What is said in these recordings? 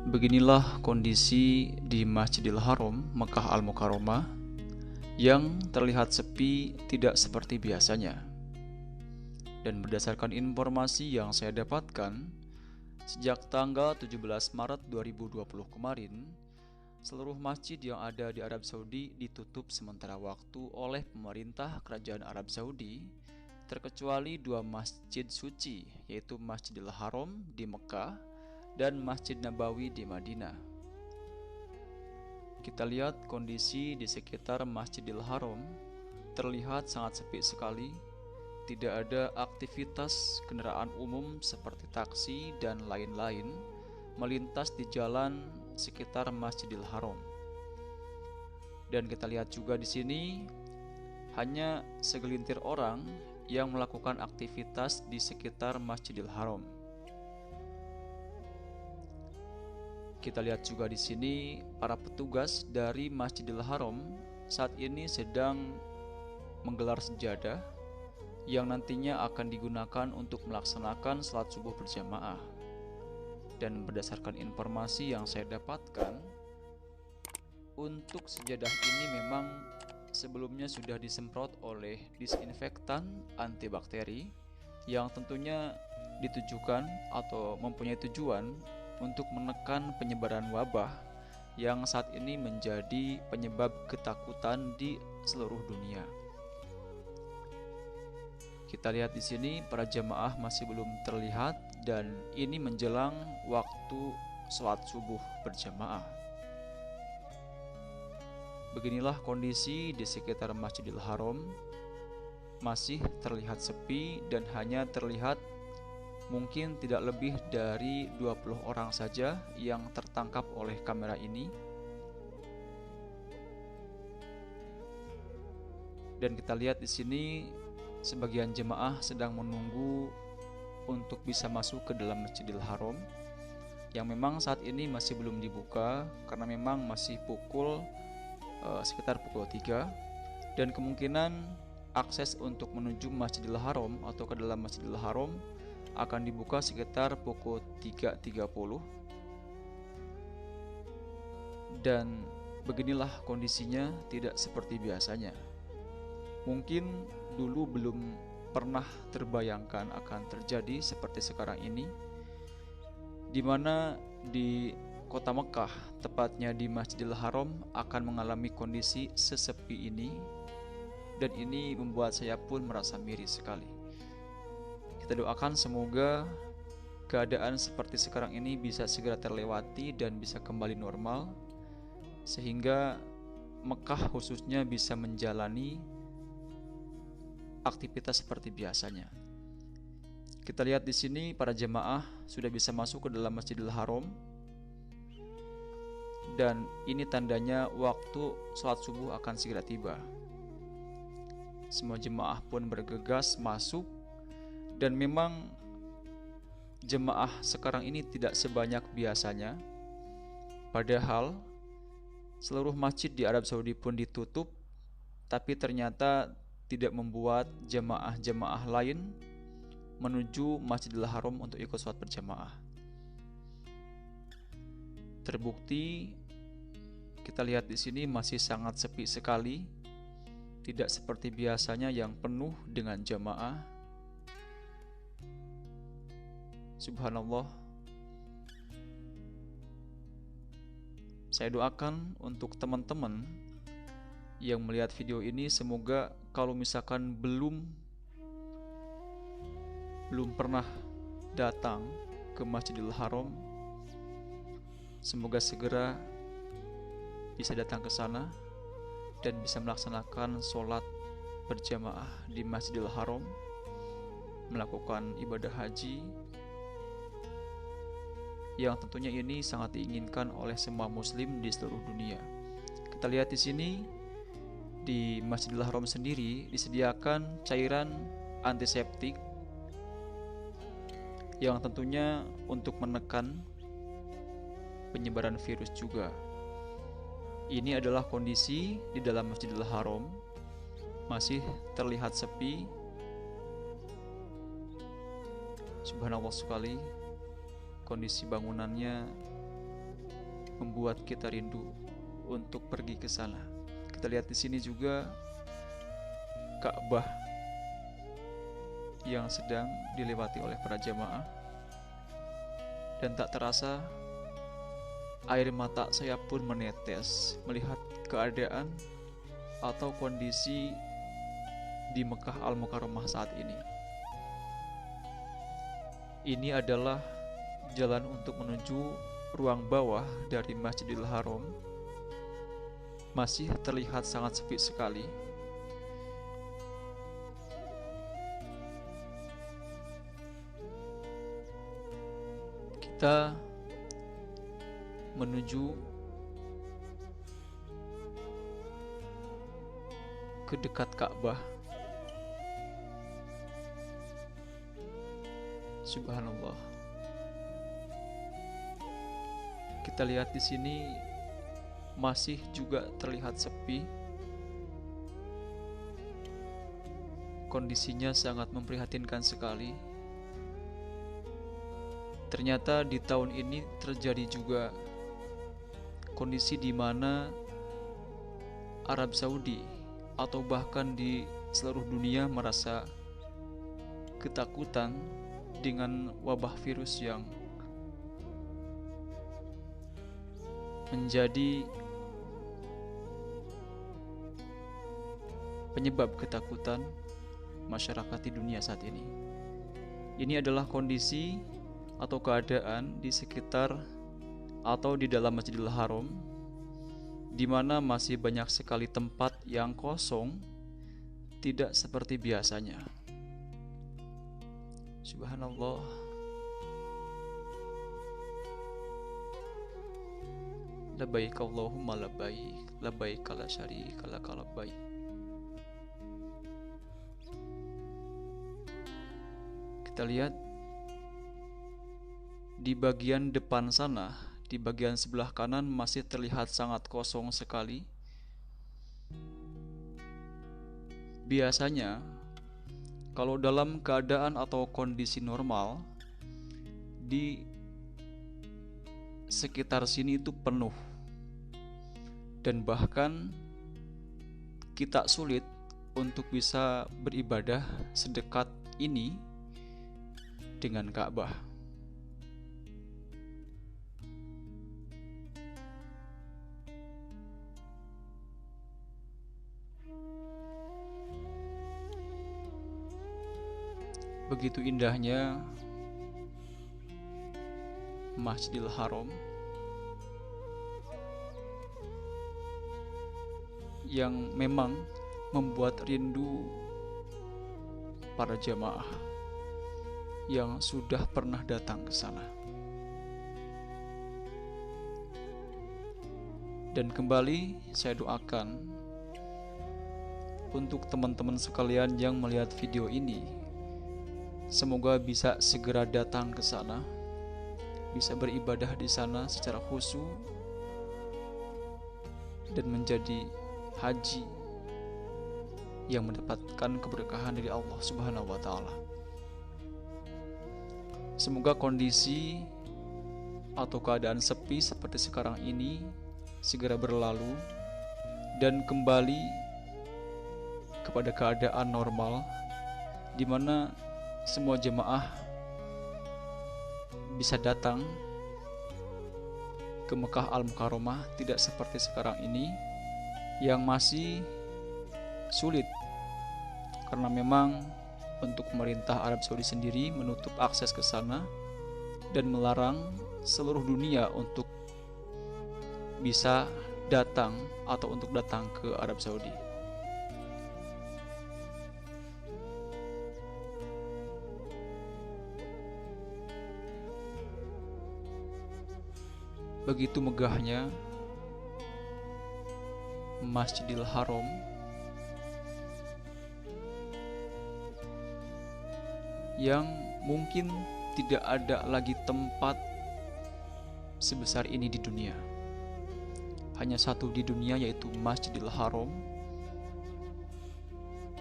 Beginilah kondisi di Masjidil Haram, Mekah Al-Mukarramah, yang terlihat sepi tidak seperti biasanya. Dan berdasarkan informasi yang saya dapatkan, sejak tanggal 17 Maret 2020 kemarin, seluruh masjid yang ada di Arab Saudi ditutup sementara waktu oleh pemerintah Kerajaan Arab Saudi, terkecuali dua masjid suci, yaitu Masjidil Haram di Mekah dan Masjid Nabawi di Madinah. Kita lihat kondisi di sekitar Masjidil Haram terlihat sangat sepi sekali. Tidak ada aktivitas kendaraan umum seperti taksi dan lain-lain melintas di jalan sekitar Masjidil Haram. Dan kita lihat juga di sini hanya segelintir orang yang melakukan aktivitas di sekitar Masjidil Haram. Kita lihat juga di sini para petugas dari Masjidil Haram saat ini sedang menggelar sejadah yang nantinya akan digunakan untuk melaksanakan salat subuh berjamaah. Dan berdasarkan informasi yang saya dapatkan, untuk sejadah ini memang sebelumnya sudah disemprot oleh disinfektan antibakteri yang tentunya ditujukan atau mempunyai tujuan untuk menekan penyebaran wabah yang saat ini menjadi penyebab ketakutan di seluruh dunia. Kita lihat di sini para jamaah masih belum terlihat dan ini menjelang waktu sholat subuh berjamaah. Beginilah kondisi di sekitar Masjidil Haram, masih terlihat sepi dan hanya terlihat mungkin tidak lebih dari 20 orang saja yang tertangkap oleh kamera ini. Dan kita lihat di sini sebagian jemaah sedang menunggu untuk bisa masuk ke dalam Masjidil Haram yang memang saat ini masih belum dibuka karena memang masih sekitar pukul 3 dan kemungkinan akses untuk menuju Masjidil Haram atau ke dalam Masjidil Haram akan dibuka sekitar pukul 3.30. Dan beginilah kondisinya, tidak seperti biasanya. Mungkin dulu belum pernah terbayangkan akan terjadi seperti sekarang ini, di mana di kota Mekah, tepatnya di Masjidil Haram, akan mengalami kondisi sesepi ini, dan ini membuat saya pun merasa miris sekali. Kita doakan semoga keadaan seperti sekarang ini bisa segera terlewati dan bisa kembali normal, sehingga Mekah khususnya bisa menjalani aktivitas seperti biasanya. Kita lihat di sini para jemaah sudah bisa masuk ke dalam Masjidil Haram, dan ini tandanya waktu sholat subuh akan segera tiba. Semua jemaah pun bergegas masuk. Dan memang jemaah sekarang ini tidak sebanyak biasanya. Padahal seluruh masjid di Arab Saudi pun ditutup, tapi ternyata tidak membuat jemaah-jemaah lain menuju Masjidil Haram untuk ikut sholat berjamaah. Terbukti kita lihat di sini masih sangat sepi sekali, tidak seperti biasanya yang penuh dengan jamaah. Subhanallah. Saya doakan untuk teman-teman yang melihat video ini, semoga kalau misalkan belum pernah datang ke Masjidil Haram, semoga segera bisa datang ke sana dan bisa melaksanakan sholat berjamaah di Masjidil Haram, melakukan ibadah haji yang tentunya ini sangat diinginkan oleh semua muslim di seluruh dunia. Kita lihat di sini di Masjidil Haram sendiri disediakan cairan antiseptik yang tentunya untuk menekan penyebaran virus juga. Ini adalah kondisi di dalam Masjidil Haram, masih terlihat sepi. Subhanallah sekali. Kondisi bangunannya membuat kita rindu untuk pergi ke sana. Kita lihat di sini juga Ka'bah yang sedang dilewati oleh para jamaah, dan tak terasa air mata saya pun menetes melihat keadaan atau kondisi di Mekah Al-Mukarramah saat ini. Ini adalah jalan untuk menuju ruang bawah dari Masjidil Haram. Masih terlihat sangat sepi sekali. Kita menuju ke dekat Ka'bah. Subhanallah. Kita lihat di sini masih juga terlihat sepi. Kondisinya sangat memprihatinkan sekali. Ternyata di tahun ini terjadi juga kondisi di mana Arab Saudi atau bahkan di seluruh dunia merasa ketakutan dengan wabah virus yang menjadi penyebab ketakutan masyarakat di dunia saat ini. Ini adalah kondisi atau keadaan di sekitar atau di dalam Masjidil Haram, di mana masih banyak sekali tempat yang kosong, tidak seperti biasanya. Subhanallah. Labbaik Allahumma labbaik, labbaik la syarika laka labbaik. Kita lihat di bagian depan sana, di bagian sebelah kanan masih terlihat sangat kosong sekali. Biasanya kalau dalam keadaan atau kondisi normal, di sekitar sini itu penuh, dan bahkan kita sulit untuk bisa beribadah sedekat ini dengan Ka'bah. Begitu indahnya Masjidil Haram yang memang membuat rindu para jamaah yang sudah pernah datang ke sana. Dan kembali saya doakan untuk teman-teman sekalian yang melihat video ini, semoga bisa segera datang ke sana, bisa beribadah di sana secara khusyuk dan menjadi haji yang mendapatkan keberkahan dari Allah Subhanahu wa taala. Semoga kondisi atau keadaan sepi seperti sekarang ini segera berlalu dan kembali kepada keadaan normal, di mana semua jemaah bisa datang ke Mekah Al-Mukarramah, tidak seperti sekarang ini yang masih sulit karena memang untuk pemerintah Arab Saudi sendiri menutup akses ke sana dan melarang seluruh dunia untuk bisa datang atau untuk datang ke Arab Saudi. Begitu megahnya Masjidil Haram yang mungkin tidak ada lagi tempat sebesar ini di dunia. Hanya satu di dunia, yaitu Masjidil Haram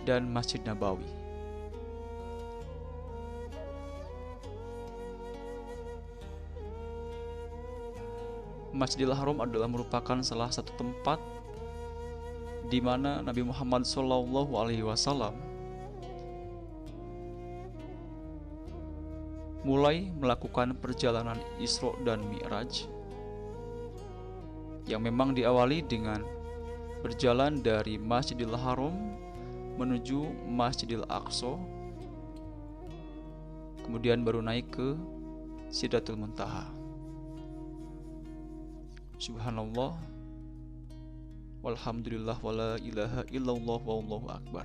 dan Masjid Nabawi. Masjidil Haram adalah merupakan salah satu tempat di mana Nabi Muhammad SAW mulai melakukan perjalanan Isra dan Mi'raj, yang memang diawali dengan berjalan dari Masjidil Haram menuju Masjidil Aqsa, kemudian baru naik ke Sidratul Muntaha. Subhanallah, walhamdulillah, wala ilaha illallah, wallahu akbar.